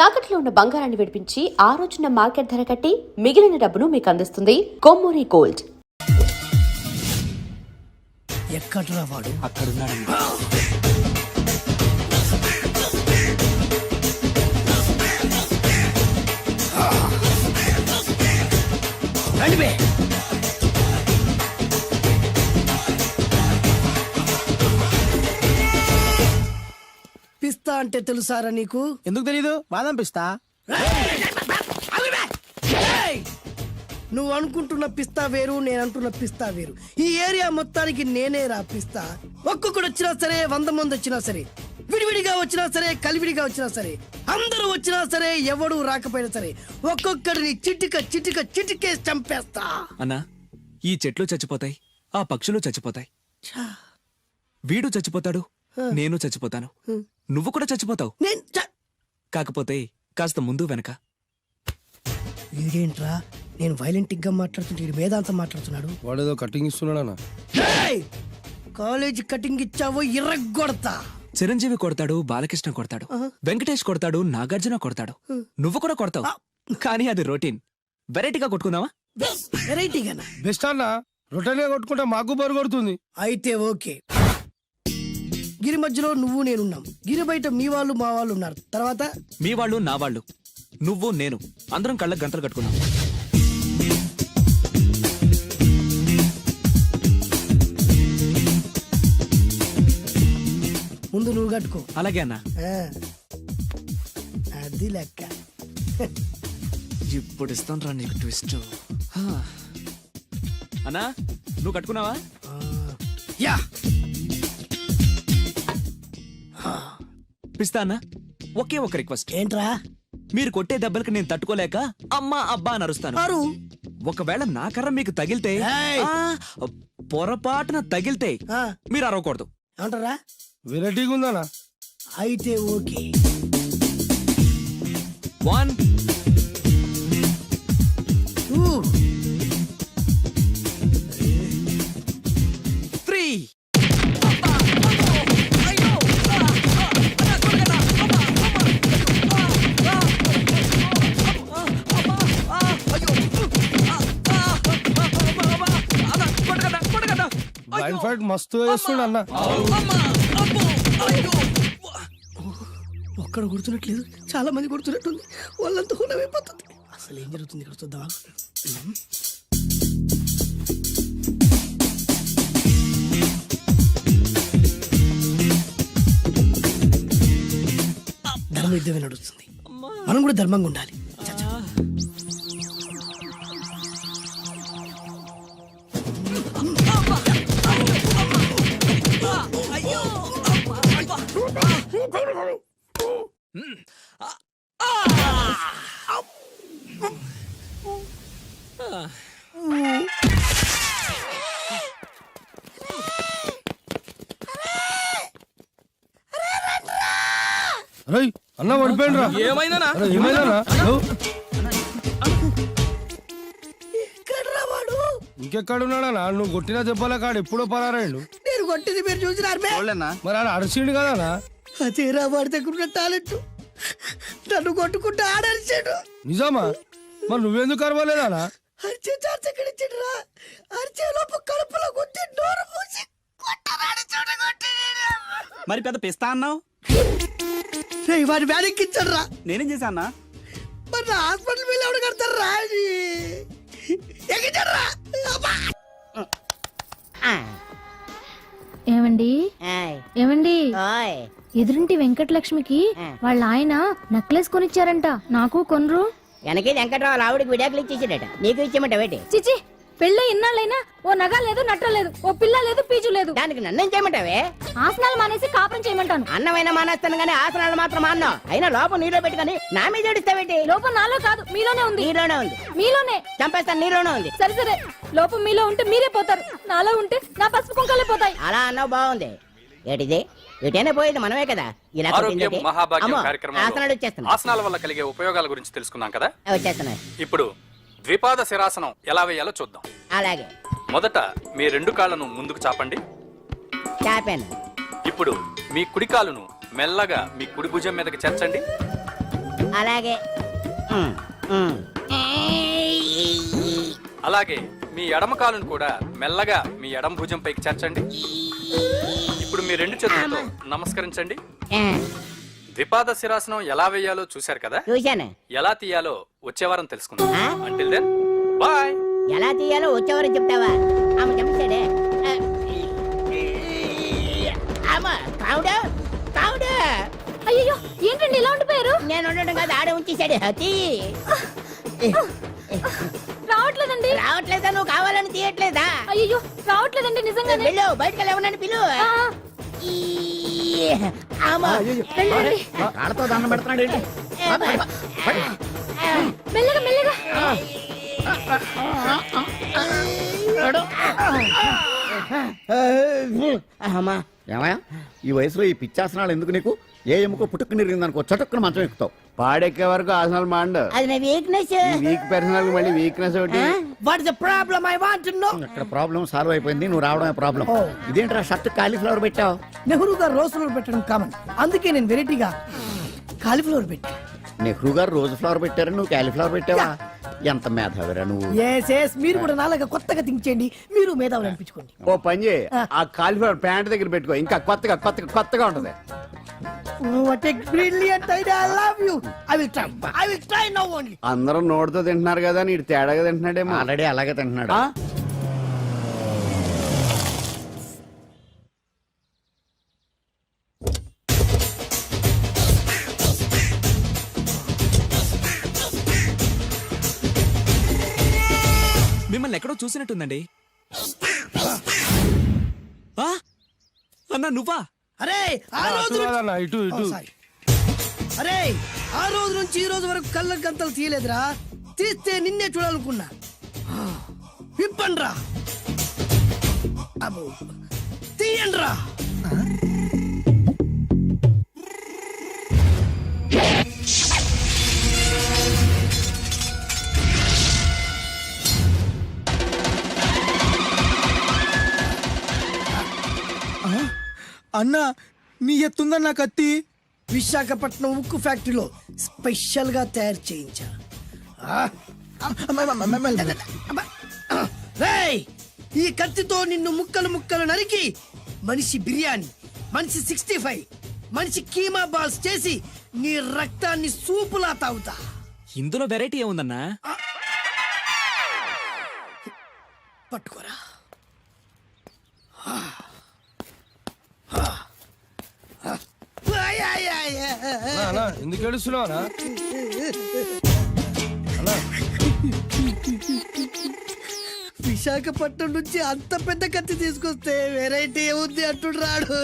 తాకట్లో ఉన్న బంగారాన్ని విడిపించి ఆ రోజున మార్కెట్ ధర కట్టి మిగిలిన డబ్బును మీకు అందిస్తుంది కొమ్మూరి గోల్డ్. ఎక్కడరా వాడు? అక్కడున్నాడు. పిస్తా అంటే తెలుసారా నీకు? ఎందుకు తెలీదు? బాదం పిస్తా. నువ్వు అనుకుంటున్న పిస్తా వేరు, నేను అంటున్న పిస్తా వేరు. ఈ ఏరియా మొత్తానికి నేనే రా పిస్తా. ఒక్కొక్కడు వచ్చినా సరే, 100 మంది వచ్చినా సరే, విడివిడిగా వచ్చినా సరే, కలివిడిగా వచ్చినా సరే, అందరూ వచ్చినా సరే, ఎవడు రాకపోయినా సరే, ఒక్కొక్కడిని చిటికేసి చంపేస్తా. అన్నా, ఈ చెట్లు చచ్చిపోతాయి, ఆ పక్షులు చచ్చిపోతాయి, వీడు చచ్చిపోతాడు, నేను చచ్చిపోతాను, నువ్వు కూడా చచ్చిపోతావు. కాకపోతే కాస్త ముందు వెనక. వీడేంట్రా నేను వైలెంటిక్ గా మాట్లాడుతుంటే వేదాంతం మాట్లాడుతున్నాడు. వాడేదో కటింగ్ ఇస్తున్నాడా? కాలేజ్ కటింగ్ ఇచ్చావో ఇర్రగొడతా. చిరంజీవి కొడతాడు, బాలకృష్ణ కొడతాడు, వెంకటేష్ కొడతాడు, నాగార్జున కొడతాడు, నువ్వు కూడా కొడతావు. కానీ అది రొటీన్. వెరైటీగా కొట్టుకుందావా? వెరైటీగానా? బెస్ట్ అన్న, రొటనే కొట్టుకుంటే మాకు బరు కొడుతుంది. అయితే ఓకే. గిరి మధ్యలో నువ్వు నేనున్నాం, గిరి బయట మీ వాళ్ళు మా వాళ్ళు ఉన్నారు. తర్వాత మీ వాళ్ళు నా వాళ్ళు, నువ్వు నేను, అందరం కళ్ళకు గంటలు కట్టుకున్నాం. ముందు నువ్వు కట్టుకో. అలాగే అన్నా. అది లెక్క. ఇప్పుడు ఇస్తాను రా నీకు ట్విస్ట్. అన్నా, నువ్వు కట్టుకున్నావా? యా. పిస్తా అన్నా, ఒకే ఒక రిక్వెస్ట్. ఏంట్రా? మీరు కొట్టే దెబ్బలకి నేను తట్టుకోలేక అమ్మా అబ్బా అని అరుస్తాను. ఒకవేళ నా కర్ర మీకు తగిలితే, పొరపాటున తగిలితే మీరు అరవకూడదు. ఏమంటారా? వెరైటీగా ఉందనా? అయితే ఓకే. 1 2 3. బ్లైండ్ ఫైట్ మస్తు వేస్తుండ అన్న. ఒక్కడ కొడుతున్నట్లేదు, చాలా మంది కొడుతున్నట్టుంది. వాళ్ళంతా హులమైపోతుంది. అసలు ఏం జరుగుతుంది ఇక్కడ చూద్దామా? ధర్మ యుద్ధమే నడుస్తుంది, మనం కూడా ధర్మంగా ఉండాలి. రై అన్న పడిపోయింది రా. ఏమైందనా? ఇంకెక్కడున్నాడా? నువ్వు కొట్టిన దెబ్బల కాడు ఎప్పుడో పరారాయండు. నేను కొట్టింది మీరు చూసినారు. మరి ఆడ అరిసిండు కదా? అదేరా వాడి దగ్గర ఉన్న టాలెంట్. నన్ను కొట్టుకుంటూ ఆడరిచాడు. నిజమా? మరి నువ్వెందుకు అరవలేదా? అరిచే ఛాన్స్ ఎక్కడ ఇచ్చాడురా? అరిచే లోపు కడుపులో కొట్టి నోరు మూసి కొట్టరాడు చూడగొట్టి. మరి పెద్ద పిస్తా అన్నావు? వాడి వ్యాధికిచ్చాడు రా. నేనేం చేశా అన్నా? మరి నా హాస్పిటల్ బిల్ ఎవడు కడతారు రా? ఏమండి ఏమండి, ఎదురింటి వెంకటలక్ష్మికి వాళ్ళ ఆయన నెక్లెస్ కొనిచ్చారంట, నాకు కొనరు. వెనకే వెంకట్రావు ఆవిడకి విడాకులు ఇచ్చేసాడట, నీకు ఇచ్చేమంటావేటి? చిచి, పెళ్ళి ఇన్నాళ్ళైనా ఓ నగ లేదు, నట్ట లేదు, ఓ పిల్ల లేదు, పీచు లేదు. దానికి నన్నేం చేయమంటావే? ఆసనాలు మానేసి కాపురం చేయమంటాను. అన్నమైనా మానేస్తాను గానీ ఆసనాలు మాత్రం మాన్నావు. అయినా లోపం నీలో పెట్టుకుని నా మీద ఏడుస్తావేటి? లోపం నాలో కాదు, మీలోనే ఉంది. నీలోనే ఉంది. మీలోనే చంపేస్తాను, నీలోనే ఉంది. సరే సరే, లోపం మీలో ఉంటే మీరే పోతారు, నాలో ఉంటే నా పసుపు కుంకాలే పోతాయి. అలా అన్నావు, బాగుంది. ఏటిది? ఎటైనా పోయేది మనమే కదా. ఇలా ఆరోగ్యం మహాభాగ్యం కార్యక్రమంలో ఆసనాలు వచ్చేస్తున్నాయి. ఆసనాల వల్ల కలిగే ఉపయోగాల గురించి తెలుసుకున్నాం కదా. వచ్చేస్తున్నాయి. ఇప్పుడు ద్విపాద శిరాసనం ఎలా వేయాలో చూద్దాం. అలాగే. మొదట మీ 2 కాళ్ళను ముందుకు చాపండి. చాపాను. ఇప్పుడు మీ కుడి కాలును మెల్లగా మీ కుడి భుజం మీదకి చేర్చండి. అలాగే అలాగే మీ ఎడమ కాలును కూడా మెల్లగా మీ ఎడమ భుజం పైకి చేర్చండి. ఇప్పుడు మీ రెండు చేతులతో నమస్కరించండి. ద్విపాద శిరాసనం ఎలా వేయాలో చూశారు కదా, చూశాను. ఎలా తీయాలో వచ్చే వారం తెలుసుకుందాం. Until then bye. ఎలా తీయాలో వచ్చేవారని చెప్తావా? ఆమె చెప్పాడే. అమ్మా కావుడా కావుడా. అయ్యో ఏంటండి ఇలా ఉండిపోయారు? నేను ఉండడం కాదు, ఆడే ఉంచేసాడు. హతి రావట్లేదండి. రావట్లేదా? నువ్వు కావాలని తీయట్లేదా? అయ్యో రావట్లేదండి నిజంగానే. వెళ్ళు, బయటకు వెళ్ళమని పిలు. ఆ, వెళ్ళండి. కాళ్ళతో దండం పెడుతున్నాడు ఏంటి? మెల్లగా మెల్లగా. అమ్మా ఏమయ్యా ఈ వయసులో ఈ పిచ్చాసనాలు ఎందుకు నీకు? ఏ ఎముకో పుట్టుకుని నిరిగిందనుకో చటుక్కున మంచం ఎక్కుతావు. పాడెక్కే వరకు ఆసనాలు మాండ. అది నా వీక్నెస్. వీక్ పర్సనల్ మళ్ళీ వీక్నెస్ ఒకటి. What is the problem? I want to know. ఇక్కడ ప్రాబ్లం సాల్వ్ అయిపోయింది, నువ్వు రావడమే ప్రాబ్లం. ఇదేంట్రా షర్ట్ కాలీఫ్లవర్ పెట్టావు? నెహ్రూ గారు రోజ్ ఫ్లవర్ పెట్టడం కామన్, అందుకే నేను వెరైటీగా కాలీఫ్లవర్ పెట్టి. నెహ్రూ గారు రోజు ఫ్లవర్ పెట్టారు, నువ్వు కాలీఫ్లవర్ పెట్టావా? ఎంత మేధావిరా నువ్వు. ఎస్ మీరు కూడా నాలాగా కొత్తగా థింక్ చేయండి, మీరు మేధావులు అనిపించుకోండి. ఓ పని చేయి, ఆ కాలీఫ్లవర్ ప్యాంట్ దగ్గర పెట్టుకో, ఇంకా కొత్తగా ఉంటది. What a brilliant idea. I love you. I will try now only. అందరూ నోటితో తింటున్నారు కదా, నీడు తేడాగా తింటున్నాడేమో. ఆల్రెడీ అలాగే తింటున్నాడు. మిమ్మల్ని ఎక్కడో చూసినట్టుందండి. ఆ? అన్నా నువ్వా? అరే ఆ రోజు ఇటు అరే ఆ రోజు నుంచి ఈ రోజు వరకు కళ్ళ గంతలు తీయలేదురా. తీస్తే నిన్నే చూడాలనుకున్నా. విప్పండ్రా. అబ్బో తీయండ్రా. అన్నా నీ ఎత్తుందన్న కత్తి. విశాఖపట్నం ఉక్కు ఫ్యాక్టరీలో స్పెషల్ గా తయారు చేయించా. రేయ్, ఈ కత్తితో నిన్ను ముక్కలు ముక్కలు నరికి మనిషి బిర్యానీ, మనిషి 65, మనిషి కీమా బాల్స్ చేసి నీ రక్తాన్ని సూపులా తాగుతా. ఇందులో వెరైటీ ఏముందన్నా? పట్టుకోరా. ఎందుకు ఏడుస్తున్నావునా? విశాఖపట్నం నుంచి అంత పెద్ద కత్తి తీసుకొస్తే వెరైటీ ఏముంది అంటుడు రాడు.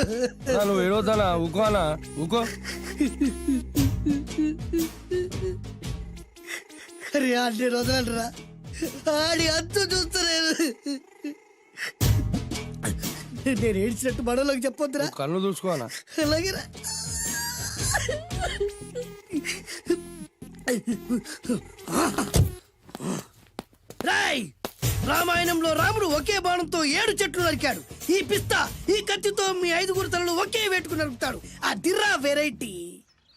నువ్వు ఏడవద్దానా? ఊకోనా? ఊకో. అరే అన్ని రోజులరా, ఆడి అంతు చూస్తలేరు. నేను ఏడ్చినట్టు మనలోకి చెప్పొద్దురా. కన్ను చూసుకోనా? అలాగేరా. రాయ్, రామాయణంలో రాముడు ఒకే బాణంతో 7 చెట్లు నరికాడు. ఈ పిస్తా ఈ కత్తితో మీ 5 తలలు ఒకే వేటుకు నరుకుతాడు. ఆ దిర్రా వెరైటీ.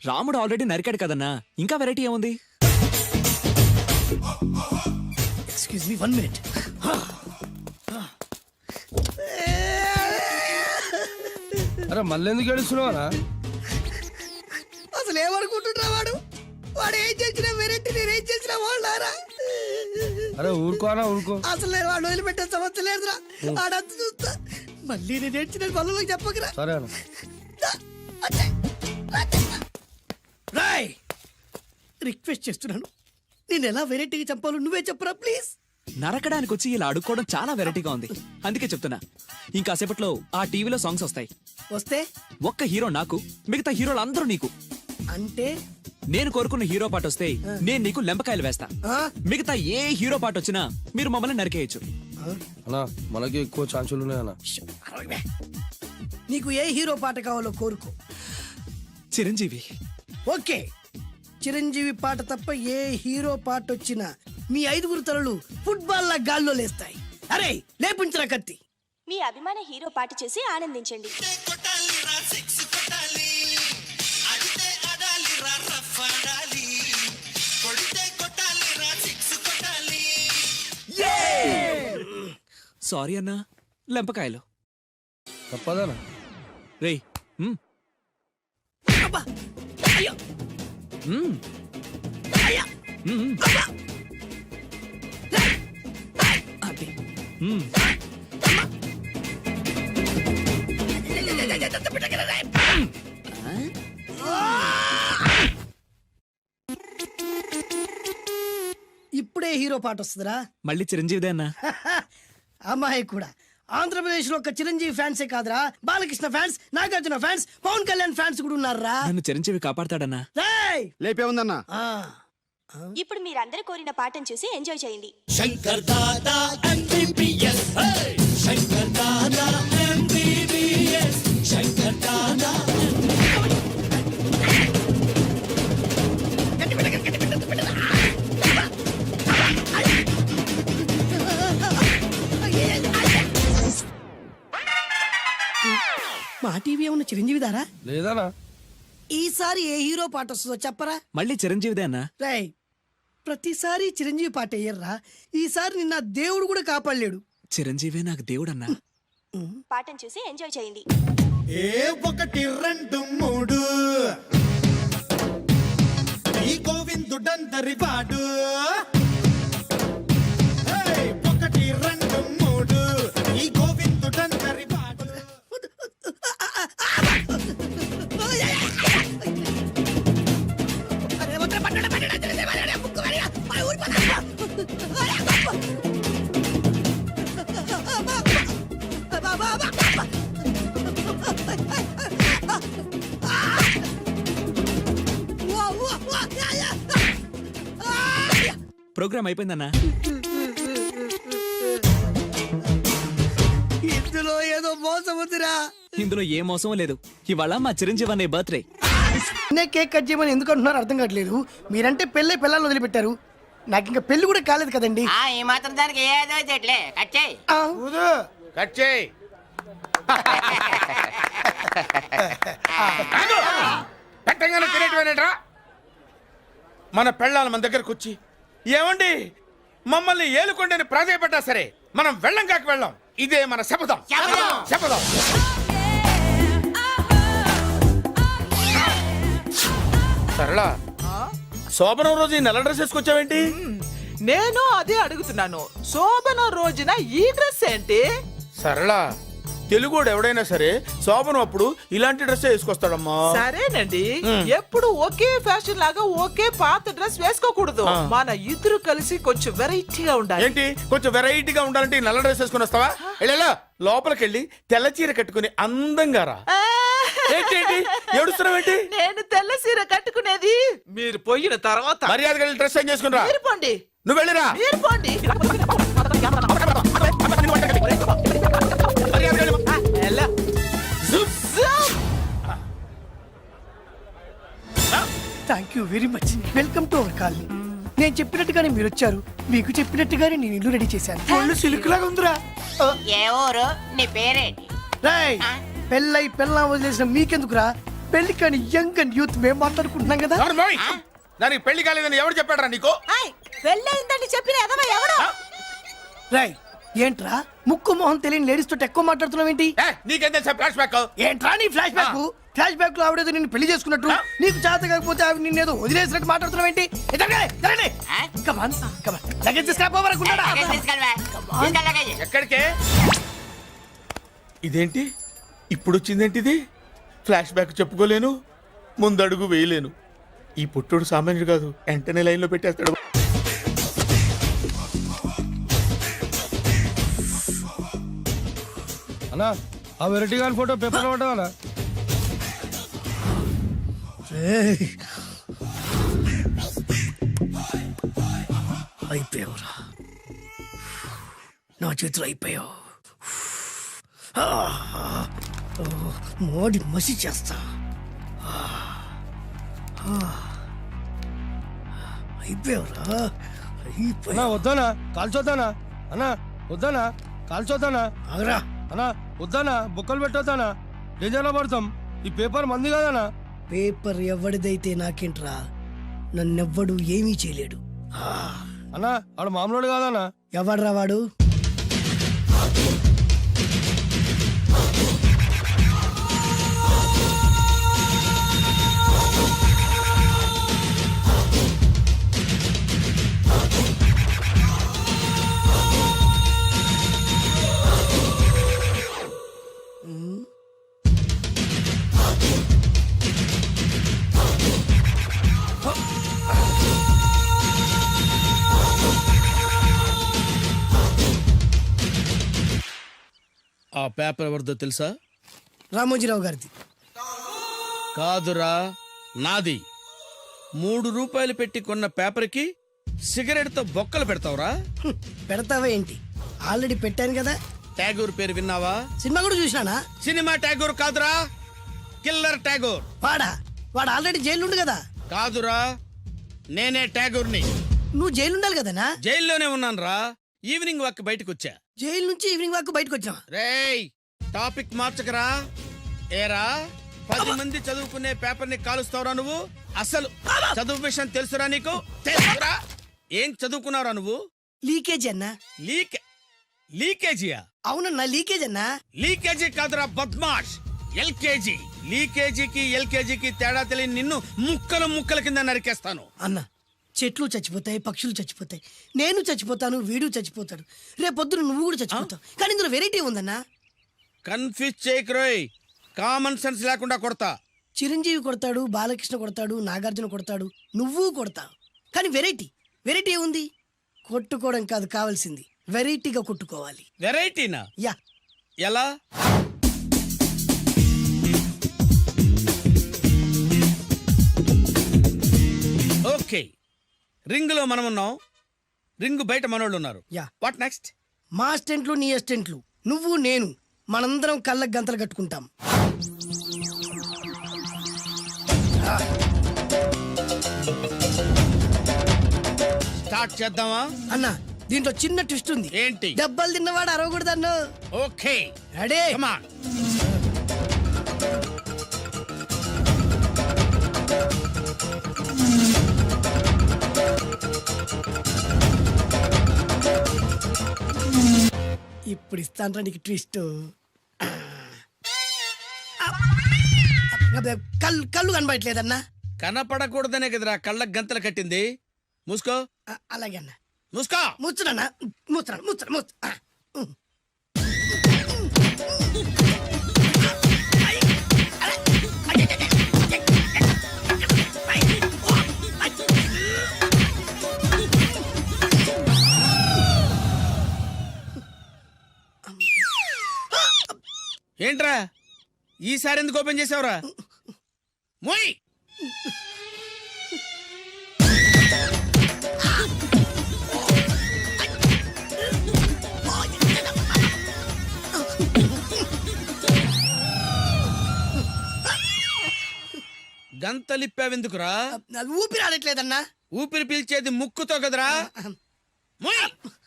రాముడు ఆల్రెడీ నరికాడు కదన్నా, ఇంకా వెరైటీ ఏముంది? Excuse me 1 minute. అరే మళ్ళీ ఎందుకు ఏడుస్తున్నావునా? అసలు ఏమనుకుంటున్నా వాడు ఏం చేసిన వెరైటీ, నేను ఏం చేసిన వాళ్ళారా. అరే ఊరుకోనా? ఊరుకో. అసలు నేను వాడు వదిలిపెట్టే సమస్య లేదురా. ఆడంత చూస్తా. మళ్ళీ నేను ఏడ్చిన పనులకు చెప్పకరా. సరే అన్న. రాయ్, రిక్వెస్ట్ చేస్తున్నాను, నేను ఎలా వెరైటీగా చంపాలో నువ్వే చెప్పరా ప్లీజ్. నరకడానికి వచ్చి ఇలా అడుక్కోవడం చాలా వెరైటీగా ఉంది, అందుకే చెప్తున్నా. ఇంకాసేపట్లో ఆ టీవీలో సాంగ్స్ వస్తాయి. వస్తే ఒక్క హీరో నాకు, మిగతా హీరోలు అందరూ నీకు. అంటే నేను కోరుకున్న హీరో పాట వస్తే నేను నీకు లెంపకాయలు వేస్తా. ఆ? మిగతా ఏ హీరో పాట వచ్చినా మీరు మమ్మల్ని నరికేయచ్చు. అన్నా మనకి ఎక్కువ ఛాన్సులు ఉన్నాయన్నా. నీకు ఏ హీరో పాట కావాలో కోరుకో. చిరంజీవి. ఓకే, చిరంజీవి పాట తప్ప ఏ హీరో పాట వచ్చినా మీ 5 తలలు ఫుట్బాల్ లా గాల్లో లేస్తాయి. అరే లేపించరా కత్తి. మీ అభిమాన హీరో పాట చేసి ఆనందించండి. సారీ అన్నా, లెంపకాయలు. తప్పదనా? రేయ్ మ్, అయ్యో మ్, అయ్యా మ్, అది, మ్. ఇప్పుడే హీరో పాట వస్తుందిరా. మళ్ళీ చిరంజీవిదే అన్నా. అమ్మాయి కూడా ఆంధ్రప్రదేశ్ లో ఒక చిరంజీవి ఫ్యాన్సే కాదురా, Balakrishna fans, Nagarjuna fans, Pawan Kalyan fans కూడా ఉన్నారా. నన్ను చిరంజీవి కాపాడతాడన్నా. రేయ్! లేపే ఉందన్నా. ఆ, ఇప్పుడు మీరందరూ కోరిన పాటను చూసి ఎంజాయ్ చేయండి. మా టీవీ ఏమన్నా చిరంజీవి దారా? లేదనా? ఈసారి ఏ హీరో పాట వస్తుందో చెప్పరా. మళ్ళీ చిరంజీవిదే అన్నా. రేయ్, ప్రతిసారి చిరంజీవి పాట వేయర్రా. ఈసారి నిన్న దేవుడు కూడా కాపాడలేడు. చిరంజీవే నాకు దేవుడన్నా. పాటను చూసి ఎంజాయ్ చేయండి. ఏ 1 2 3 ఈ గోవిందుడందరి వాడు 1 2 3 ఈ గోవిందుడందరి వాడు. ప్రోగ్రామ్ అయిపోయిందన్నా. ఇందులో ఏదో మోసం ఉందిరా. ఇందులో ఏ మోసం లేదు. ఇవాళ మా చిరంజీవి అనే బర్త్డే. నే కేక్ కట్ చేయమని ఎందుకు అంటున్నారో అర్థం కావట్లేదు. మీరంటే పెళ్ళై పిల్లల్ని వదిలిపెట్టారు, నాకు ఇంకా పెళ్లి కూడా కాలేదు కదండి. ఈ మాత్రం దానికి ఏదో చెట్లే కచ్చే. ఆ, కట్ చేయి. పెట్టంగానే తినేటివేనేట్రా? మన పెళ్ళాలి మన దగ్గరకు వచ్చి ఏమండి మమ్మల్ని ఏలుకొండని ప్రాధాయపడ్డా సరే మనం వెళ్ళం కాక వెళ్ళం. ఇదే మన శపథం. శపథం. సరళ, శోభనం రోజు ఈ నల్ల డ్రెస్ వేసుకొచ్చావేంటి? నేను అదే అడుగుతున్నాను. శోభన రోజున ఈ డ్రెస్ ఏంటి? సరళ, తెలుగుడు ఎవడైనా సరే శోభనం అప్పుడు ఇలాంటి డ్రెస్ వేసుకొస్తాడమ్మా. సరేనండి, ఎప్పుడు ఒకే ఫ్యాషన్ లాగా ఒకే పాత డ్రెస్ వేసుకోకూడదు. మన ఇద్దరు కలిసి కొంచెం వెరైటీగా ఉండాలి. ఏంటి కొంచెం వెరైటీగా ఉండాలంటే ఈ నల్ల డ్రెస్ వేసుకుని వస్తావా? వెళ్ళా లోపలికి వెళ్ళి తెల్ల చీర కట్టుకుని అందంగా రా. ఏంటి ఏడుస్తున్నావేంటి? నేను తెల్ల సీర కట్టుకునేది మీరు పోయిన తర్వాత. మర్యాదగా వెళ్ళి డ్రెస్ చేంజ్ చేసుకుని రా. మీరు పోండి, నువ్వు వెళ్ళిరా. మీరు పోండి. మర్యాదగా వెళ్ళి. ఎలా? జుప్. Thank you very much. Welcome to our colony. నేను చెప్పినట్టుగానే మీరు వచ్చారు, మీకు చెప్పినట్టుగానే నేను ఇల్లు రెడీ చేశాను. ఒళ్ళు సిల్క్ లాగా ఉందిరా. ఏ ఊరు? నీ పేరేంటి? రాయ్, పెళ్ళై పెళ్ళం వదిలేసిన మీకెందుకురా? పెళ్లి కాని యంగ్ అండ్ యూత్ మేము మాట్లాడుకుంటున్నాం కదా. నోర్మోయ్. దానికి పెళ్లి కాలేదని ఎవరు చెప్పాడరా నీకు? పెళ్ళయిందని చెప్పిన ఎదవ ఎవరు? రాయ్, ఏంట్రా ముక్కు మొహం తెలియని లేడీస్ తోటి ఎక్కువ మాట్లాడుతున్నావు ఏంటి? నీకేం తెలుసా ఫ్లాష్ బ్యాక్? ఏంట్రా నీ ఫ్లాష్ బ్యాక్? ఫ్లాష్ బ్యాక్ లో ఆవిడేదో నిన్ను పెళ్లి చేసుకున్నట్టు, నీకు చేత కాకపోతే ఆవిడ నిన్నేదో వదిలేసినట్టు మాట్లాడుతున్నావు ఏంటి? కమాన్ కమాన్, లగేజ్ తీసుకురాపోవరకుంటాడా? ఎక్కడికే? ఇదేంటి ఇప్పుడు వచ్చిందేంటి? ఇది ఫ్లాష్ బ్యాక్ చెప్పుకోలేను, ముందడుగు వేయలేను. ఈ పుట్టుడు సామాన్యుడు కాదు, వెంటనే లైన్ లో పెట్టేస్తాడు. అన్నా ఆ వెరైటీ గారి ఫోటో పేపర్ లో పడ్డా. అయిపోయావురా, నా చేతులు అయిపోయావు. మోడి మసి చేస్తా. అయిపోయావురా, అన్నా వద్దానా కాల్చొద్దానా? అన్నా వద్దానా కాల్చొద్దానా? ఆగరా. అన్నా వద్దానా బొక్కలు పెట్టొద్దానా? డేంజర్లో పడతాం. ఈ పేపర్ మంది కదనా? పేపర్ ఎవడిదైతే నాకేంట్రా, నన్నెవ్వడు ఏమీ చేయలేడు. అన్నా ఆడు మామూలు కాదన్నా. ఎవడ్రా వాడు? ఆ పేపర్ ఎవరిదో తెలుసా? రామోజీరావు గారిది. కాదురా, నాది. 3 రూపాయలు పెట్టి కొన్న పేపర్కి సిగరెట్ తో బొక్కలు పెడతావురా? పెడతావా ఏంటి? ఆల్రెడీ పెట్టాను కదా. ట్యాగూర్ పేరు విన్నావా? సినిమా కూడా చూసినానా? సినిమా ట్యాగూర్ కాదురా, కిల్లర్ ట్యాగూర్. వాడు ఆల్రెడీ జైలు ఉండు కదా. కాదురా, నేనే ట్యాగూర్ని. నువ్వు జైలు ఉండాలి కదనా? జైల్లోనే ఉన్నాను రా. ఈవినింగ్ వాక్ బయటకు వచ్చా. జైలు నుంచి ఈవినింగ్ వాక్ బయటకు వచ్చా. రేయ్, టాపిక్ మార్చకరా. ఏరా, 10 మంది చదువుకునే పేపర్ ని కాలుస్తావురా నువ్వు? అసలు చదువు విషయం తెలుసురా నీకు? తెలుసురా? ఏం చదువుకున్నావురా నువ్వు? లీకేజీ అన్నా. లీకేజీయా? అవునన్నా, లీకేజ్ అన్నా. లీకేజీ కాదురా బద్మాష్, ఎల్కేజీ. లీకేజీకి ఎల్కేజీకి తేడా తెలియని నిన్ను ముక్కలు ముక్కల కింద నరికేస్తాను. అన్నా, చెట్లు చచ్చిపోతాయి, పక్షులు చచ్చిపోతాయి, నేను చచ్చిపోతాను, వీడు చచ్చిపోతాడు, రేపొద్దున నువ్వు కూడా చచ్చిపోతావు. కానీ ఇందులో వెరైటీ ఉందన్నా. కన్ఫ్యూజ్ చేయకురోయ్, కామన్ సెన్స్ లేకుండా కొడతా. చిరంజీవి కొడతాడు, బాలకృష్ణ కొడతాడు, నాగార్జున కొడతాడు, నువ్వు కొడతావు. కానీ వెరైటీ ఉంది. కొట్టుకోవడం కాదు కావాల్సింది, వెరైటీగా కొట్టుకోవాలి. వెరైటీనా? యా. ఎలా? ఓకే, రింగ్ లో మనం ఉన్నాం, రింగ్ బయట మనోళ్ళు ఉన్నారు. యా. What next? మా అసిస్టెంట్లు, నీ అసిస్టెంట్లు, నువ్వు నేను, మనందరం కళ్ళకు గంతలు కట్టుకుంటాం. స్టార్ట్ చేద్దామా? అన్నా, దీంట్లో చిన్న ట్విస్ట్ ఉంది. ఏంటి? దెబ్బలు తిన్నవాడు అరవకూడదు అన్న. Okay, ready? Come on. ఇప్పుడు ఇస్తాను నీకు ట్విస్ట్. కళ్ళు కనబడట్లేదన్నా. కనపడకూడదనే కదరా కళ్ళకు గంతలు కట్టింది. మూసుకో. అలాగే అన్న. మూసుకో. ముచ్చునన్నా, ముచ్చు. ఏంట్రా ఈసారి ఎందుకు ఓపెన్ చేసావురా? మోయ్. గంతలిప్పావెందుకురా? ఊపిరి ఆడట్లేదన్నా. ఊపిరి పీల్చేది ముక్కుతో కదరా. మోయ్,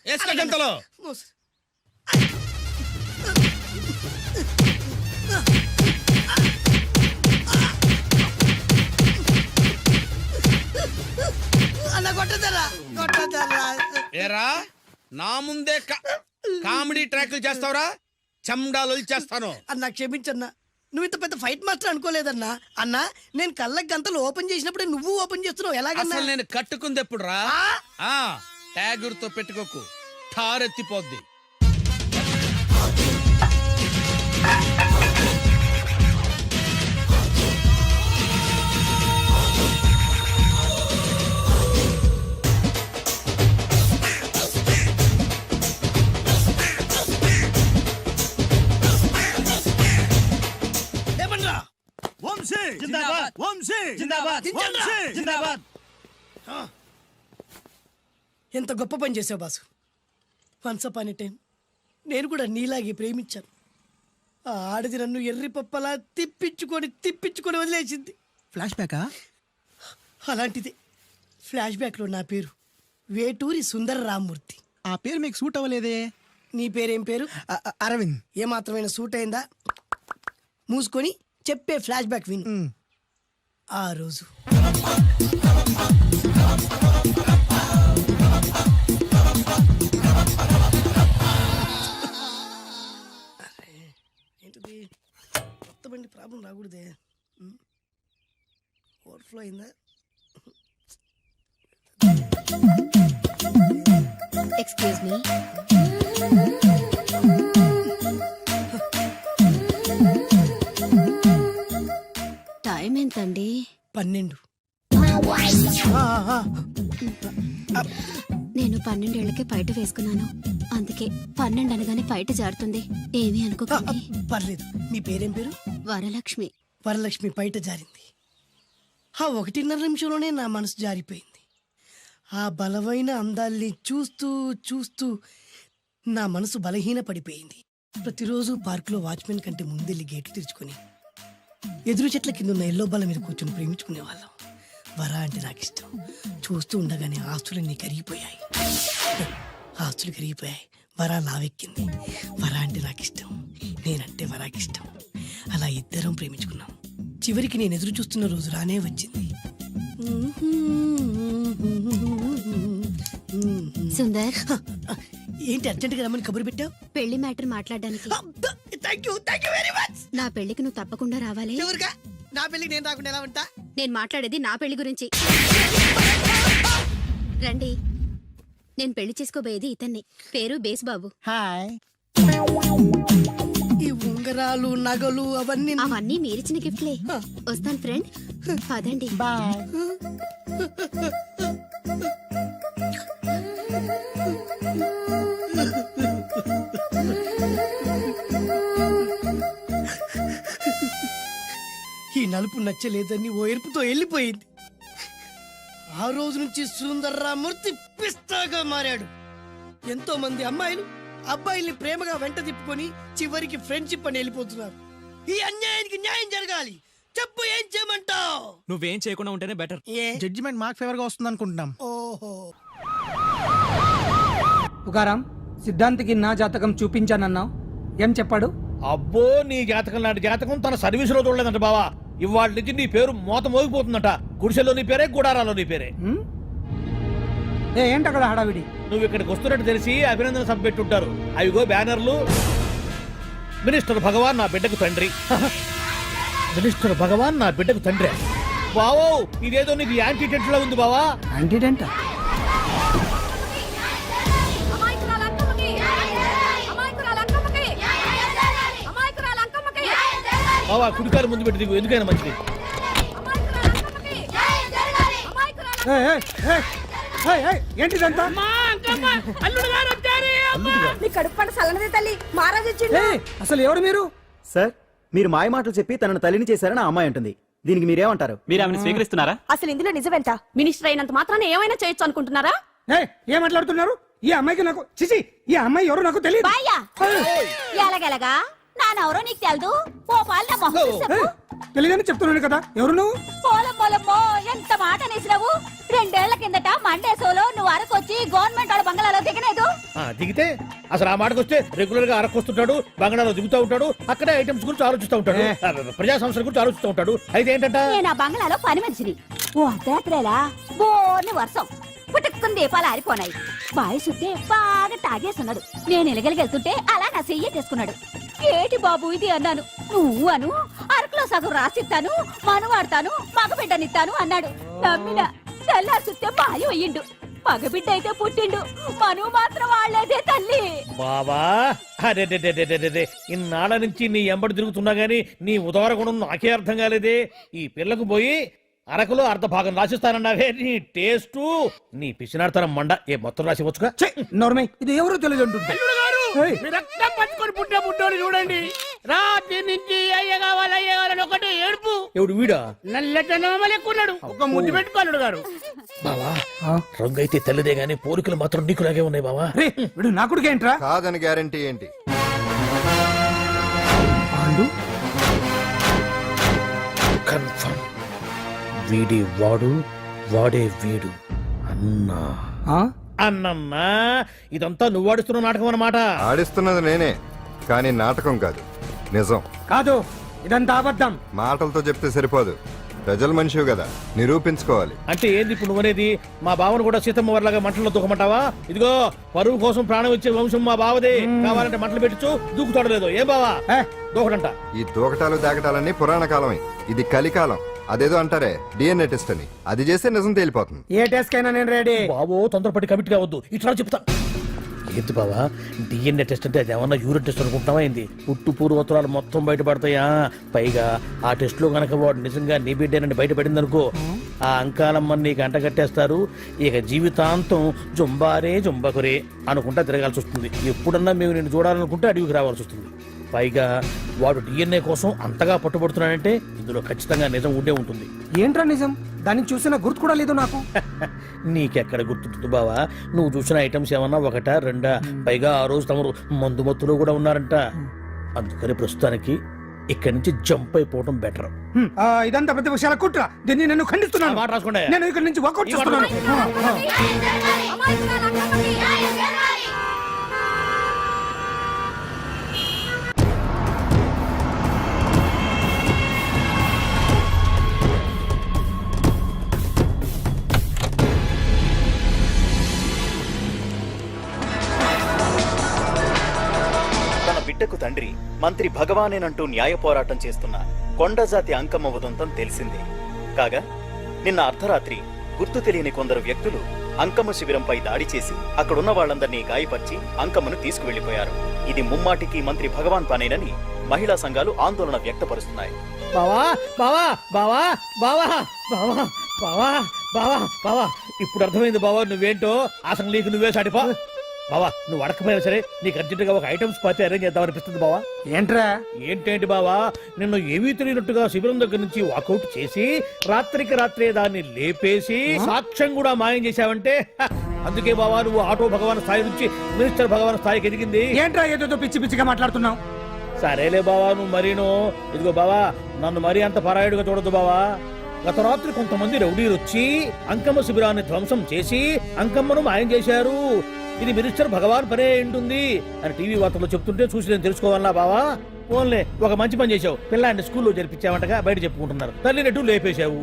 వేసుకో గంతలో. అన్న కొట్టదరా. ఏరా, నా ముందే కామెడీ ట్రాక్లు చేస్తావురా? చండాలు చేస్తాను. అన్నా క్షమించన్నా, నువ్వు ఇంత పెద్ద ఫైట్ మాస్టర్ అనుకోలేదన్నా. అన్నా, నేను కళ్ళకి గంతలు ఓపెన్ చేసినప్పుడే నువ్వు ఓపెన్ చేస్తున్నావు, ఎలాగన్నా? అసలు నేను కట్టుకుంది ఎప్పుడు రా? ట్యాగూర్ తో పెట్టుకోకు, ఠారెత్తిపోద్ది. ఎంత గొప్ప పని చేసావు boss. Once upon a time నేను కూడా నీలాగే ప్రేమించాను. ఆ ఆడది నన్ను ఎర్రి పప్పలా తిప్పించుకొని వదిలేసింది. ఫ్లాష్ బ్యాకా? అలాంటిదే ఫ్లాష్ బ్యాక్లో నా పేరు వేటూరి సుందర రామ్మూర్తి. ఆ పేరు మీకు సూట్ అవ్వలేదే. నీ పేరేం పేరు? అరవింద్. ఏమాత్రమైన సూట్ అయిందా? మూసుకొని చెప్పే ఫ్లాష్ బ్యాక్ విను. ఆ రోజు ఏంటిది? కొత్త బండి ప్రాబ్లం రాకూడదే. ఓవర్ఫ్లో అయిందా? Excuse me. టైం ఎంతండి? 12. నేను 12 ఏళ్లకే బయట వేసుకున్నాను. అందుకే 12 అనగానే బయట జారుతుంది. ఏమీ అనుకోకండి. పర్లేదు. మీ పేరేం పేరు? వరలక్ష్మి. వరలక్ష్మి బయట జారింది. ఆ 1.5 నిమిషంలోనే నా మనసు జారిపోయింది. ఆ బలమైన అందాల్ని చూస్తూ చూస్తూ నా మనసు బలహీన పడిపోయింది. ప్రతిరోజు పార్కులో వాచ్మెన్ కంటే ముందెళ్ళి గేట్లు తెరుచుకొని ఎదురు చెట్ల కింద ఉన్న ఎల్లో బల్ల మీద కూర్చొని ప్రేమించుకునేవాళ్ళం. వరా అంటే నాకు ఇష్టం. చూస్తూ ఉండగానే ఆస్తులన్నీ కరిగిపోయాయి. ఆస్తులు కరిగిపోయాయి. వరా లావెక్కింది. వరా అంటే నాకు ఇష్టం, నేనంటే వరాకి ఇష్టం. అలా ఇద్దరం ప్రేమించుకున్నాం. చివరికి నేను ఎదురు చూస్తున్న రోజు రానే వచ్చింది. సుందర్, ఏంటి అర్జెంట్ గా రమ్మని కబురు పెట్టావు? పెళ్లి మ్యాటర్ మాట్లాడడానికి. Thank you very much. నా పెళ్లికి నువ్వు తప్పకుండా రావాలి. ఎవరుగా? నా పెళ్లికి నేను రాకుండా ఎలా ఉంటా? నేను మాట్లాడేది నా పెళ్లి గురించి. రండి. నేను పెళ్లి చేసుకోబోయేది ఇతన్ని. పేరు బేస్బాబు. హాయ్. ఈ ఉంగరాలు నగలు అవన్నీ మీరిచ్చిన గిఫ్ట్లే. వస్తాను ఫ్రెండ్. పదండి. బాయ్. ఈ నలుపు నచ్చలేదని ఓ ఎరుపుతో వెళ్ళిపోయింది. ఆ రోజు నుంచి సుందర్రామూర్తి పిస్తాగా మారాడు. ఎంతో మంది అమ్మాయిలు అబ్బాయిల్ని ప్రేమగా వెంట తిప్పుకొని చివరికి ఫ్రెండ్షిప్ అని వెళ్ళిపోతున్నారు. ఈ అన్యాయానికి న్యాయం జరగాలి. చెప్పు, ఏం చేయమంటావు? నువ్వేం చేయకుండా ఉంటేనే బెటర్. జడ్జిమెంట్ మాకు ఫేవర్ గా వస్తుంది అనుకుంటున్నాం. ఓహో. పుకారం, సిద్ధాంతికి నా జాతకం చూపించానన్నావు, ఏం చెప్పాడు? అబ్బో, నీ జాతకం లాంటి జాతకం తన సర్వీసులో చూడలేదంట బావా. ఇవాళ నుంచి నీ పేరు మోత మోగిపోతుందట. గుడిసెలో నీ పేరే, గుడారాలో నీ పేరే. ఏంట అక్కడ హడావిడి? నువ్వు ఇక్కడికి వస్తున్నట్టు తెలిసి అభినందన సభ పెట్టుంటారు. అవిగో బ్యానర్లు. మినిస్టర్ భగవాన్ నా బిడ్డకు తండ్రి. మినిస్టర్ భగవాన్ నా బిడ్డకు తండ్రి. బావో, ఇదేదో నీకు యాంటీటెంట్ లా ఉంది బావా. యాంటీటెంట్? బావా, కుడికారు ముందు పెట్టి దిగు, ఎందుకైనా మంచిది. ఏంటిదంతా? అసలు ఎవరు మీరు? సార్, మీరు మాయ మాటలు చెప్పి తనను తల్లిని చేశారని ఆ అమ్మాయి అంటుంది. దీనికి మీరేమంటారు? మీరు ఆమెను స్వీకరిస్తున్నారా? అసలు ఇందులో నిజమేంట? మినిస్టర్ అయినంత మాత్రాన ఏమైనా చేయొచ్చు అనుకుంటున్నారా? ఏం మాట్లాడుతున్నారు? ఈ అమ్మాయికి నాకు చిచి, ఈ అమ్మాయి ఎవరు నాకు తెలియదు. ఎలాగెలగా నానెవరో నీకు తెలదు. ఓ పాల మొహం చెప్పు. తెలియదని చెప్తున్నాను కదా. ఎవరు నువ్వు? పోలమ్మో, ఎంత మాట అనేసినావు. 2 ఏళ్ల కిందట మండే సోలో నువ్వు అరకొచ్చి గవర్నమెంట్ వాళ్ళ బంగ్లాలో దిగలేదు. దిగితే అసలు ఆ మాటకు వస్తే రెగ్యులర్ గా అరకొస్తుంటాడు, బంగాళాలో దిగుతూ ఉంటాడు, అక్కడే ఐటమ్స్ గురించి ఆలోచిస్తూ ఉంటాడు, ప్రజా సంస్థల గురించి ఆలోచిస్తూ ఉంటాడు. అయితే ఏంటంట, నేను ఆ బంగ్లాలో పని మనిషిని. ఓ అర్ధరాత్రేలా బోర్ని వర్షం పుట్టుకుని దీపాలు ఆరిపోనాయి. బాయ్ సుట్టే బాగా తాగేస్తున్నాడు. నేను ఎలగలిగెళ్తుంటే అలా నా చెయ్యి తీసుకున్నాడు. ఏటి బాబు ఇది అన్నాను. నువ్వు అను, అరకులో సగం రాసిస్తాను, మను వాడతాను, మగబిడ్డనిస్తాను అన్నాడు. నమ్మిన తెల్లారి సుట్టే బాయ్ అయ్యిండు. మగబిడ్డ అయితే పుట్టిండు, మను మాత్రం వాళ్లేదే తల్లి. బాబా అరే ఇన్నాళ్ళ నుంచి నీ ఎంబడి తిరుగుతున్నా గానీ నీ ఉదార గుణం నాకే అర్థం కాలేదే. ఈ పిల్లకు పోయి అరకులో అర్ధ భాగం రాసిస్తానన్నావే. నీ టేస్టు, నీ పిచ్చినాడతనం మండ. ఏ మొత్తం రాసి వచ్చుగా. నోర్మై, ఇది ఎవరో తెలియదు అంటుంది. రక్తం పట్టుకొని పుట్టే పుట్టోడు చూడండి. రాత్రి నుంచి అయ్య కావాలని ఒకటి ఏడుపు. ఎవడు వీడా? నల్లెక్కున్నాడు. ఒక ముద్దు పెట్టుకోలేడు గారు. బావా, రంగు అయితే తెల్లదే గానీ పోలికలు మాత్రం నీకులాగే ఉన్నాయి బావా. వీడు నా కొడుకు ఏంట్రా? కాదని గ్యారంటీ ఏంటి? కన్ఫర్మ్. వీడి వాడు, వాడే వీడు. అన్నా అన్నమ్మా, ఇదంతా నువ్వు ఆడిస్తున్న నాటకం అన్నమాట. ఆడిస్తున్నది నేనే, కానీ నాటకం కాదు, నిజం. కాదు, ఇదంతా అబద్ధం. మాటలతో చెప్తే సరిపోదు, ప్రజల మనిషివి కదా, నిరూపించుకోవాలి. అంటే ఏంది ఇప్పుడు నువ్వనేది? మా బావను కూడా సీతమ్మ వారిలాగా మంటల్లో దూకమంటావా? ఇదిగో, పరువు కోసం ప్రాణం ఇచ్చే వంశం మా బావదే. కావాలంటే మంటలు పెట్టచ్చు, దూకుతాడలేదు. ఏం బావా? దూకడంట. ఈ దూకటాలు దాకటాలన్నీ పురాణ కాలమే, ఇది కలికాలం. అదేదో అంటారే డిఎన్ఏ టెస్ట్ అని, అది చేస్తే నిజం తేలిపోతుంది. ఏ టెస్ట్ కైనా నేను రెడీ. బాబో, తొందరపడి కమిట్ కావద్దు. ఇట్లా చెప్తా. ఏంటి బావా డిఎన్ఏ టెస్ట్ అంటే అదేమన్నా యూరిన్ టెస్ట్ అనుకుంటావా ఏంది? పుట్టు పూర్వోత్తరాలు మొత్తం బయటపడతాయా? పైగా ఆ టెస్ట్ లో గనక వాడు నిజంగా నీ బిడ్డేనని బయటపడింది అనుకో, ఆ అంకాలమ్మని నీకు అంట కట్టేస్తారు. ఇక జీవితాంతం జుంబారే జుంబకురే అనుకుంటా తిరగాల్సి వస్తుంది. ఎప్పుడన్నా మేము నేను చూడాలనుకుంటే అడవికి రావాల్సి వస్తుంది. పైగా వాడు డిఎన్ఏ కోసం అంతగా పట్టుబడుతున్నాడంటే ఇందులో ఖచ్చితంగా నిజం ఉండే ఉంటుంది. ఏంట్రా నిజం? దాన్ని చూసిన గుర్తు కూడా లేదు నాకు. నీకెక్కడ గుర్తుంటుంది బావా? నువ్వు చూసిన ఐటమ్స్ ఏమన్నా ఒకటా రెండా? పైగా ఆ రోజు తమరు మందు మత్తులో కూడా ఉన్నారంట. అందుకని ప్రస్తుతానికి ఇక్కడి నుంచి జంప్ అయిపోవడం బెటర్. ఇదంతా పెద్ద విషయాల కుట్ర. దీన్ని నేను ఖండిస్తున్నాను. మాట రాసుకోండి. నేను ఇక్కడి నుంచి వర్కౌట్ చేస్తున్నాను. తన బిడ్డకు తండ్రి మంత్రి భగవానేనంటూ న్యాయ పోరాటం చేస్తున్న కొండజాతి అంకమ్మ ఉదంతం తెలిసిందే. కాగా నిన్న అర్ధరాత్రి గుర్తు తెలియని కొందరు వ్యక్తులు అంకమ్మ శిబిరంపై దాడి చేసి అక్కడున్న వాళ్ళందరినీ గాయపరిచి అంకమ్మను తీసుకువెళ్లిపోయారు. ఇది ముమ్మాటికి మంత్రి భగవాన్ పనేనని మహిళా సంఘాలు ఆందోళన వ్యక్తపరుస్తున్నాయి. బావా బావా బావా బావా బావా బావా బావా బావా ఇప్పుడు అర్థమైంది బావా నువ్వేంటో. అసలు నీకు నువ్వే సాటిపా బావా. నువ్వు అడకపోయినా సరే నీకు అర్జెంటుగా ఒక ఐటమ్స్ పార్టీ అరేంజ్ చేద్దాం అనిపిస్తుంది బావా. ఏంట్రా? ఏంటేంటి బావా, నిన్ను ఏమీ తెలియనట్టుగా శిబిరం దగ్గర నుంచి వాకౌట్ చేసి రాత్రికి రాత్రే దాన్ని లేపేసి సాక్ష్యం కూడా మాయం చేశావంటే అందుకే బావా నువ్వు ఆటో భగవాన్ స్థాయి నుంచి మినిస్టర్ భగవాన్ స్థాయికి ఎదిగింది. ఏంట్రా ఏదో పిచ్చి పిచ్చిగా మాట్లాడుతున్నావు? సరేలే బావా నువ్వు మరీను. ఇదిగో బావా నన్ను మరీ అంత పరాయుడుగా చూడద్దు బావా. గత రాత్రి కొంతమంది రౌడీలు వచ్చి అంకమ్మ శిబిరాన్ని ధ్వంసం చేసి అంకమ్మను మాయం చేశారు. ఇది మినిస్టర్ భగవాన్ పనే ఉంటుంది అని టీవీ వార్తల్లో చెప్తుంటే చూసి నేను తెలుసుకోవాలా బావా. ఓన్లే ఒక మంచి పని చేశావు. పిల్లాన్ని స్కూల్లో జరిపించావంటగా బయట చెప్పుకుంటున్నారు. తల్లి నెట్టు లేపేశావు.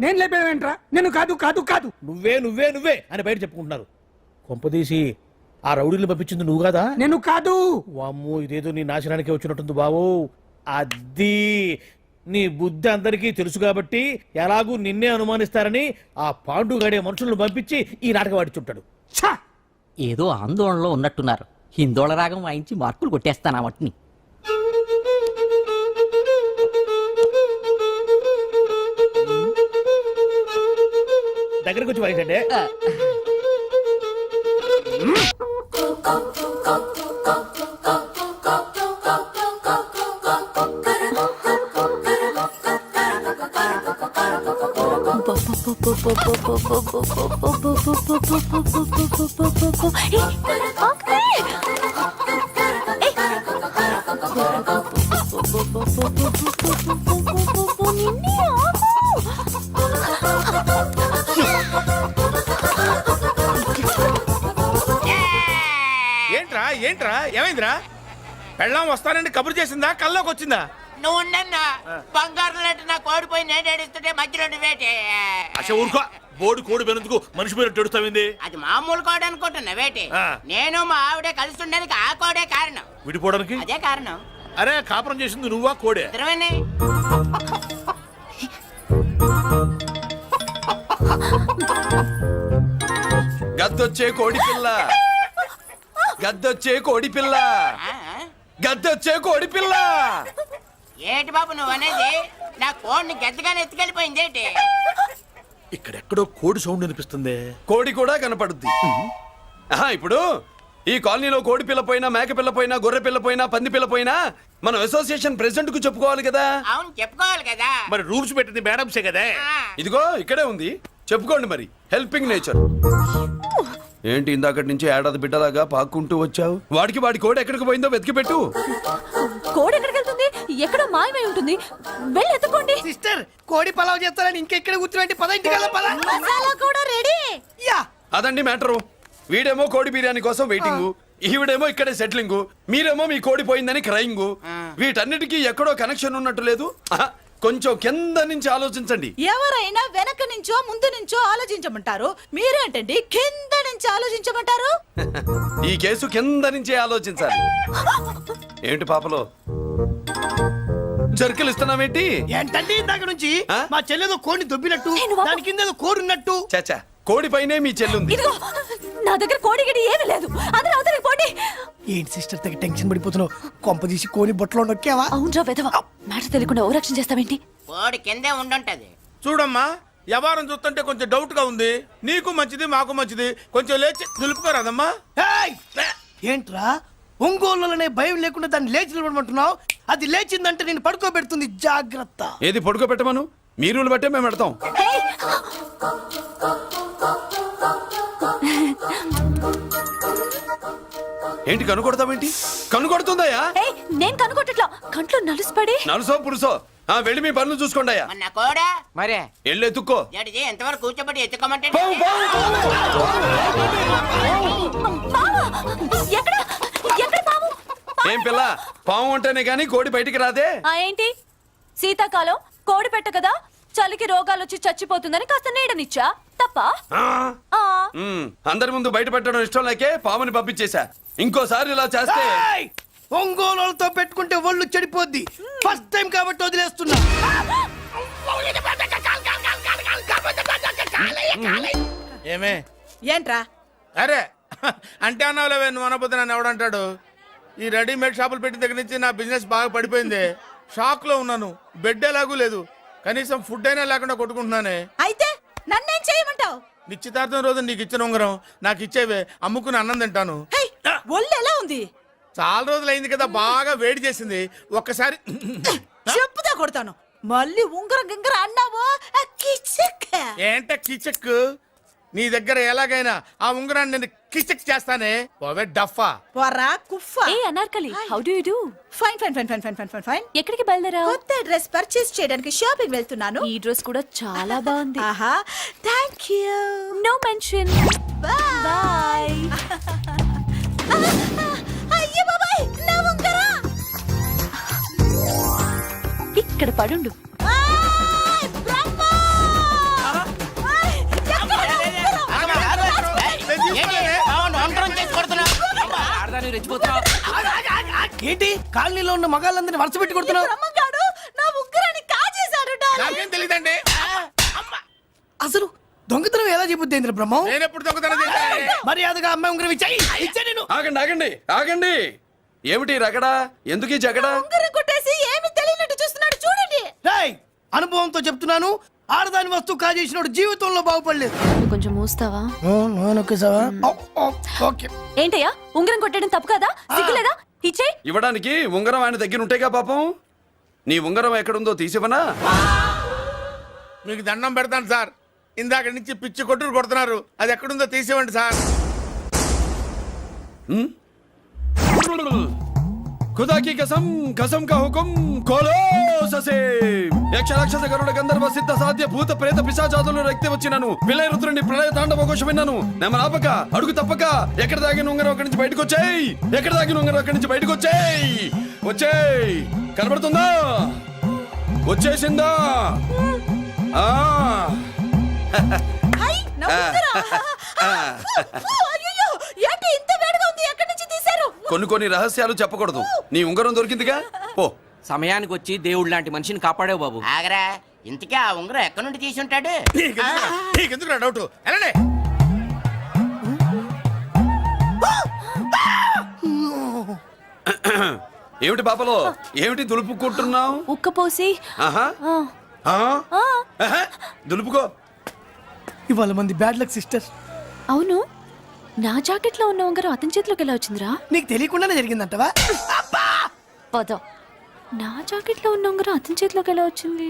నేను లేపేవేంట్రా? నేను కాదు కాదు కాదు నువ్వే నువ్వే నువ్వే అని బయట చెప్పుకుంటున్నారు. కొంపదీసి ఆ రౌడీలు పంపించింది నువ్వు కాదా? నేను కాదు. వామ్మో ఇదేదో నీ నాశనానికి వచ్చినట్టుంది బావు. అది నీ బుద్ధి అందరికీ తెలుసు కాబట్టి ఎలాగూ నిన్నే అనుమానిస్తారని ఆ పాండుగాడే మనుషులను పంపించి ఈ నాటకం వాడిచుంటాడు. ఏదో ఆందోళనలో ఉన్నట్టున్నారు. హిందోళ రాగం వాయించి మార్కులు కొట్టేస్తాను వాటిని. దగ్గరకు వచ్చి వాయించండి. ఏంట్రా ఏంట్రా ఏమైందిరా? పెళ్ళాం వస్తానండి కబురు చేసిందా కల్లోకి వచ్చిందా? నువ్వు బంగారం లాంటి నా కోడిపోయి నేను ఏడుస్తుంటే మధ్యలో నువ్వేటే. అసలు ఊరుకో. బోర్డు కోడి పెనందుకు మనిషి పేరు తెడుస్తావింది. అది మామూలు కోడి అనుకుంటున్నా వేటి. నేను మా ఆవిడే కలిసి ఉండడానికి ఆ కోడే కారణం. విడిపోవడానికి అదే కారణం. అరే కాపురం చేసింది నువ్వా కోడే? ఇద్దరమేనే. గద్దొచ్చే కోడి పిల్ల, గద్దొచ్చే కోడి పిల్ల, గద్దొచ్చే కోడి పిల్ల. ఏటి బాబు నువ్వు అనేది? నా కోడిని గద్దగానే ఎత్తుకెళ్ళిపోయింది ఏంటి? ఇక్కడెక్కడో కోడి సౌండ్ అనిపిస్తుంది. కోడి కూడా కనపడుద్ది. ఇప్పుడు ఈ కాలనీలో కోడి పిల్ల పోయినా మేక పిల్ల పోయినా గొర్రె పిల్ల పోయినా పంది పిల్ల పోయినా మనం అసోసియేషన్ ప్రెసిడెంట్ కు చెప్పుకోవాలి కదా. అవును చెప్పుకోవాలి కదా. మరి రూల్స్ పెట్టింది మేడమ్సే కదా. ఇదిగో ఇక్కడే ఉంది చెప్పుకోండి మరి. Helping nature. ఏంటి ఇందాకటి నుంచి ఏడాది బిడ్డలాగా పాక్కుంటూ వచ్చావు? వాడికి వాడి కోడి ఎక్కడికి పోయిందో వెతికి పెట్టు. కోడి ఎక్కడికి వెళ్తుంది? ఎక్కడో మాయమై ఉంటుంది. వెళ్ళి ఎత్తుకోండి. సిస్టర్ కోడి పలావ్ చేస్తారని ఇంకెక్కడ కూర్చోండి. పద ఇంటికి వెళ్దాం, పద. మసాలా కూడా రెడీ. యా అదండి మ్యాటరు. వీడేమో కోడి బిర్యానీ కోసం వెయిటింగ్, ఈవిడేమో ఇక్కడే సెటిలింగ్, మీరేమో మీ కోడి పోయిందని క్రయింగ్. వీటన్నిటికీ ఎక్కడో కనెక్షన్ ఉన్నట్టు లేదు. కొంచెం కింద నుంచి ఆలోచించండి. ఎవరైనా వెనక నుంచో ముందు నుంచో ఆలోచించమంటారు, మీరేంటండి కింద నుంచి ఆలోచించమంటారు? ఈ కేసు కింద నుంచే ఆలోచించాలి. ఏంటి పాపలో జర్కలు ఇస్తున్నావేంటి? ఏంటండి ఇందాక నుంచి మా చెల్లెదో కోడిని దొబ్బినట్టు, దాని కింద కోడి ఉన్నట్టు. చాచా కోడిపైనే మీ చెల్లుంది. ఇదిగో నా దగ్గర కోడి గిడి ఏమీ లేదు. అందరూ అవతలకి పోండి. ఏంటి సిస్టర్ దగ్గర టెన్షన్ పడిపోతున్నావు? కొంప తీసి కోని బొట్టలో నొక్కావా? అవునరా వెధవ మాట తెలియకుండా ఓ రక్షణ చేస్తావేంటి? కోడి కిందే ఉండుంటది. చూడమ్మా, వ్యవహారం చూస్తుంటే కొంచెం డౌట్ గా ఉంది. నీకు మంచిది, మాకు మంచిది. కొంచెం లేచి నిలుపుకోరాదమ్మా. ఏయ్! ఏంట్రా ఒంగోలులోనే భయం లేకుండా దాన్ని లేచి నిలబడమంటున్నావు? అది లేచిందంటే నేను పడుకోబెడుతుంది. జాగ్రత్త. ఏది పడుకోబెట్టమను? మీ రూల్ బట్టే మేము పెడతాం. ఏంటి కనుకొడతావేంటి? కనుకొడుతుందయ్యా? ఏయ్, నేను కనుగొట్టట్లా. కంట్లో నలుసుపడి నలుసో పురుసో వెళ్ళి మీ పనులు చూసుకోండి అయ్యా. మరే వెళ్ళి ఎత్తుక్కో. ఎంతవరకు కూర్చోబెట్టి ఎత్తుకోమంటే ఎక్కడ ఎక్కడ పాము? ఏం పిల్ల, పాము అంటేనే గాని కోడి బయటికి రాదే? ఏంటి శీతాకాలం కోడి పెట్ట కదా, చలికి రోగాలు వచ్చి చచ్చిపోతుందని కాస్త నీడనిచ్చా. తప్ప అందరి ముందు బయట పెట్టడం ఇష్టం లేకే పాముని పంపించేశా. ఇంకోసారి ఇలా చేస్తే ఒంగోలుతో పెట్టుకుంటే ఒళ్ళు చెడిపోద్ది. ఫస్ట్ టైం కాబట్టి వదిలేస్తున్నా. ఏమే ఏంట్రా? అరే అంటే అన్నావులేవే, నువ్వు అనబోతే నన్ను ఎవడంటాడు? ఈ రెడీమేడ్ షాపులు పెట్టిన దగ్గర నుంచి నా బిజినెస్ బాగా పడిపోయింది. షాక్ లో ఉన్నాను. బెడ్ ఎలాగూ లేదు. కనీసం ఫుడ్ అయినా లేకుండా కొట్టుకుంటున్నానే. అయితే నన్నేం చేయమంటావు? నిశ్చితార్థం రోజు నీకు ఇచ్చిన ఉంగరం నాకు ఇచ్చేవే, అమ్ముకుని అన్నం తింటాను. ఒళ్ళు ఎలా ఉంది? చాలా రోజులు అయింది కదా, బాగా వేడి చేసింది. ఒక్కసారి చెప్పుదా కొడతాను. మళ్ళీ ఉంగరం గింగర అన్నావో ఏంట కిచక్? నీ దగ్గర ఎలాగైనా ఆ ఉంగరాన్ని నేను కిచక్ చేస్తానే. పోవే డఫా. పోరా కుఫా. ఏ Anarkali, how do you do? Fine fine fine fine fine fine fine fine. ఎక్కడికి బయలుదేరావు? కొత్త డ్రెస్ పర్చేస్ చేయడానికి షాపింగ్ వెళ్తున్నాను. ఈ డ్రెస్ కూడా చాలా బాగుంది. ఆహా, థాంక్యూ. No mention. బాయ్. అయ్యో బాబాయ్, నా ఉంగరం ఇక్కడ పడుండు. ఏంటి కాలనీలో ఉన్న మగాళ్ళందరినీ వరుస పెట్టి కొడుతున్నావు? బ్రహ్మంగాడు నా ఉంగరాన్ని కాజేశాడు. నాకేం తెలియదండి. అసలు దొంగతనం ఎలా చెబుద్ది బ్రహ్మం? నేను ఎప్పుడు దొంగతనం చేశాను? మర్యాదగా అమ్మాయి ఉంగరం ఇచ్చాయి. నేను ఆగండి ఆగండి ఆగండి. ఏమిటి రగడా? ఎందుకు ఈ జగడా? ఉంగరం కొట్టేసి ఏమి తెలియనట్టు చూస్తున్నాడు చూడండి. రేయ్, అనుభవంతో చెప్తున్నాను, ఆడదాని వస్తువు కాజేసినోడు జీవితంలో బాగుపడలేదు. కొంచెం మూస్తావా? ఓకే. ఏంటయ్యా, ఉంగరం కొట్టడం తప్పు కదా? సిగ్గులేదా? ఇచ్చేయ్. ఇవ్వడానికి ఉంగరం ఆయన దగ్గర ఉంటేగా పాపం. నీ ఉంగరం ఎక్కడుందో తీసివనా? మీకు దండం పెడతాను సార్. ఇందాక నుంచి పిచ్చి కొట్టుడు కొడుతున్నారు. అది ఎక్కడుందో తీసేవండి సార్. खुदा की कसम कसम का हुकुम खोलो ससे యక్ష రాక్షస గరుడ గంధర్వ సిద్ధ సాధ్య భూత ప్రేత పిశాచాదులను రక్తి వచ్చినాను. విలయ రుద్రుని ప్రళయ తాండవ ఘోష విన్నాను. నెమరాపక అడుగు తప్పక ఎక్కడ దాగిన ఉంగరం అక్కడి నుంచి బయటకు వచ్చేయ్. ఎక్కడ దాగిన ఉంగరం అక్కడి నుంచి బయటకు వచ్చేయ్. వచ్చేయ్. కనబడుతుందా? వచ్చేసిందా? ఆ హై, నా ఉంగరం. అయ్యో, ఏంటి ఇంత వేడిగా ఉంది? ఎక్కడి నుంచి తీశారు? కొన్ని రహస్యాలు చెప్పకూడదు. నీ ఉంగరం దొరికిందిగా, పో. సమయానికి వచ్చి దేవుడు లాంటి మనిషిని కాపాడావు బాబు. ఆగరా, ఇంతకీ ఆ ఉంగరం ఎక్కడి నుండి తీసి ఉంటాడు? నీకెందుకు డౌట్? వెళ్ళండి. ఏమిటి పాపలో, ఏమిటి దులుపుకుంటున్నావు? ఉక్కపోసి. ఆహా. దులుపుకో. ఇవాళ మంది బ్యాడ్ లక్ సిస్టర్. అవును, నా జాకెట్ లో ఉన్న ఉంగరం అతని చేతిలోకి ఎలా వచ్చిందిరా? నీకు తెలియకుండానే జరిగిందంటవా? పద. నా జాకెట్ లో ఉన్న ఉంగరం అతని చేతిలోకి ఎలా వచ్చింది?